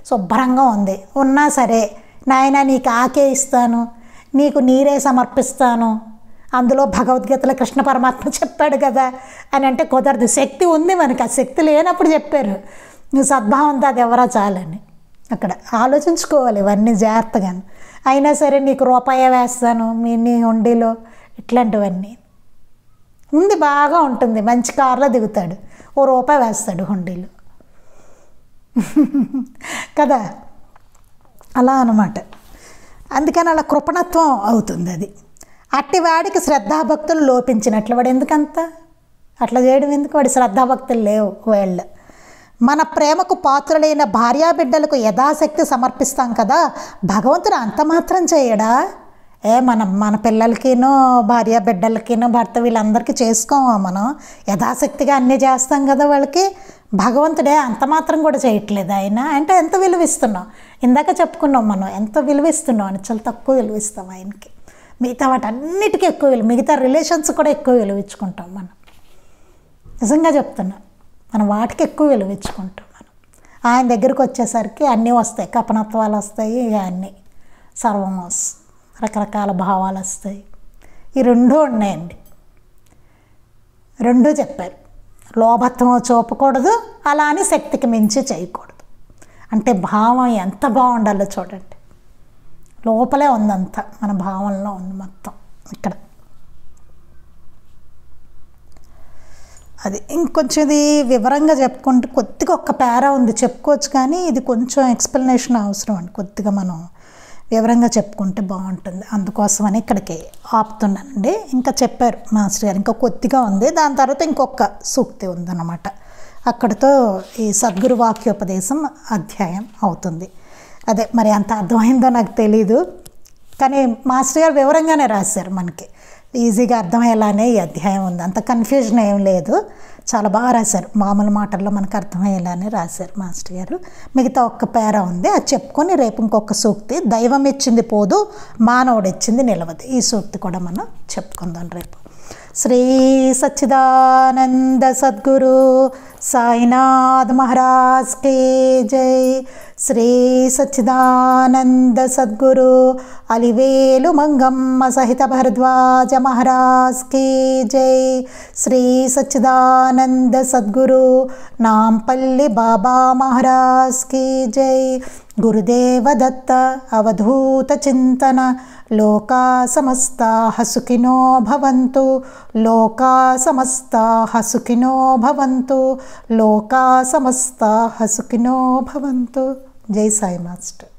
శుభ్రంగా ఉంది, ఉన్నా సరే నాయన నీకు ఆకే ఇస్తాను, నీకు నీరే సమర్పిస్తాను, అందులో భగవద్గీతలో కృష్ణ పరమాత్మ చెప్పాడు కదా అని అంటే కుదరదు. శక్తి ఉంది మనకి, ఆ శక్తి లేనప్పుడు చెప్పారు నువ్వు సద్భావంతో అది ఎవరా చాలని. అక్కడ ఆలోచించుకోవాలి ఇవన్నీ జాగ్రత్తగా. అయినా సరే నీకు రూపాయే వేస్తాను నీ హుండీలో, ఇట్లాంటివన్నీ ఉంది. బాగా ఉంటుంది, మంచి కారులో దిగుతాడు, ₹1 వేస్తాడు హుండీలో కదా, అలా అన్నమాట. అందుకని అలా కృపణత్వం అవుతుంది అది. అట్టివాడికి శ్రద్ధాభక్తులు లోపించినట్లు. వాడు ఎందుకంత అట్లా చేయడం ఎందుకు? వాడి శ్రద్ధాభక్తులు లేవు వాళ్ళు. మన ప్రేమకు పాత్రులైన భార్యాబిడ్డలకు యథాశక్తి సమర్పిస్తాం కదా, భగవంతుడు అంత మాత్రం చేయడా? మన పిల్లలకినో భార్యాబిడ్డలకినో భర్త వీళ్ళందరికీ చేసుకోమా మనం? యథాశక్తిగా అన్నీ చేస్తాం కదా వాళ్ళకి. భగవంతుడే అంత మాత్రం కూడా చేయట్లేదు ఆయన అంటే ఎంత విలువిస్తున్నాం. ఇందాక చెప్పుకున్నాం మనం ఎంత విలువిస్తున్నాం అని. చాలా తక్కువ విలువిస్తాం ఆయనకి. మిగతా వాటన్నిటికీ ఎక్కువ విలువ, మిగతా రిలేషన్స్ కూడా ఎక్కువ విలువించుకుంటాం మనం. నిజంగా చెప్తున్నాం, మనం వాటికి ఎక్కువ విలువించుకుంటాం మనం. ఆయన దగ్గరికి వచ్చేసరికి అన్నీ వస్తాయి, కపనత్వాలు వస్తాయి, ఇక అన్నీ సర్వం వస్తాయి, రకరకాల భావాలు వస్తాయి. ఈ రెండూ ఉన్నాయండి, రెండూ చెప్పారు. లోభత్వం చూపకూడదు, అలా అని శక్తికి మించి చేయకూడదు. అంటే భావం ఎంత బాగుండాలో చూడండి, లోపలే ఉందంతా, మన భావంలో ఉంది మొత్తం ఇక్కడ. అది ఇంకొంచెం ఇది వివరంగా చెప్పుకుంటే కొద్దిగా ఒక్క పేరా ఉంది చెప్పుకోవచ్చు, కానీ ఇది కొంచెం ఎక్స్ప్లెనేషన్ అవసరం అండి. కొద్దిగా మనం వివరంగా చెప్పుకుంటే బాగుంటుంది, అందుకోసమని ఇక్కడికి ఆపుతున్నానండి. ఇంకా చెప్పారు మాస్టర్ గారు, ఇంకా కొద్దిగా ఉంది, దాని తర్వాత ఇంకొక సూక్తి ఉందన్నమాట. అక్కడితో ఈ సద్గురు వాక్యోపదేశం అధ్యాయం అవుతుంది. అదే మరి అంత అర్థమైందో నాకు తెలీదు, కానీ మాస్టర్ గారు వివరంగానే రాశారు, మనకి ఈజీగా అర్థమయ్యేలానే ఈ అధ్యాయం ఉంది. అంత కన్ఫ్యూజన్ ఏం లేదు, చాలా బాగా రాశారు, మామూలు మాటల్లో మనకు అర్థమయ్యేలానే రాశారు మాస్టర్ గారు. మిగతా ఒక్క పేర ఉంది, అది చెప్పుకొని రేపు ఇంకొక సూక్తి, దైవం ఇచ్చింది పోదు మానవుడు ఇచ్చింది నిలవదు, ఈ సూక్తి కూడా మనం చెప్పుకుందాం రేపు. శ్రీ సచ్చిదానంద సద్గురు సాయినాథ్ మహారాజ్ కి జై. శ్రీ సచ్చిదానంద సద్గురు అలివేలు మంగమ్మ సహిత భరద్వాజ మహారాజ్ కి జై. శ్రీ సచ్చిదానంద సద్గురు నాంపల్లి బాబా మహారాజ్ కి జై. గురుదేవ దత్త అవధూత చింతన. లోకా సమస్తాః సుఖినో భవంతు. లోకా సమస్తాః సుఖినో భవంతు. లోకా సమస్తాః సుఖినో భవంతు. జై సాయి మాస్టర్.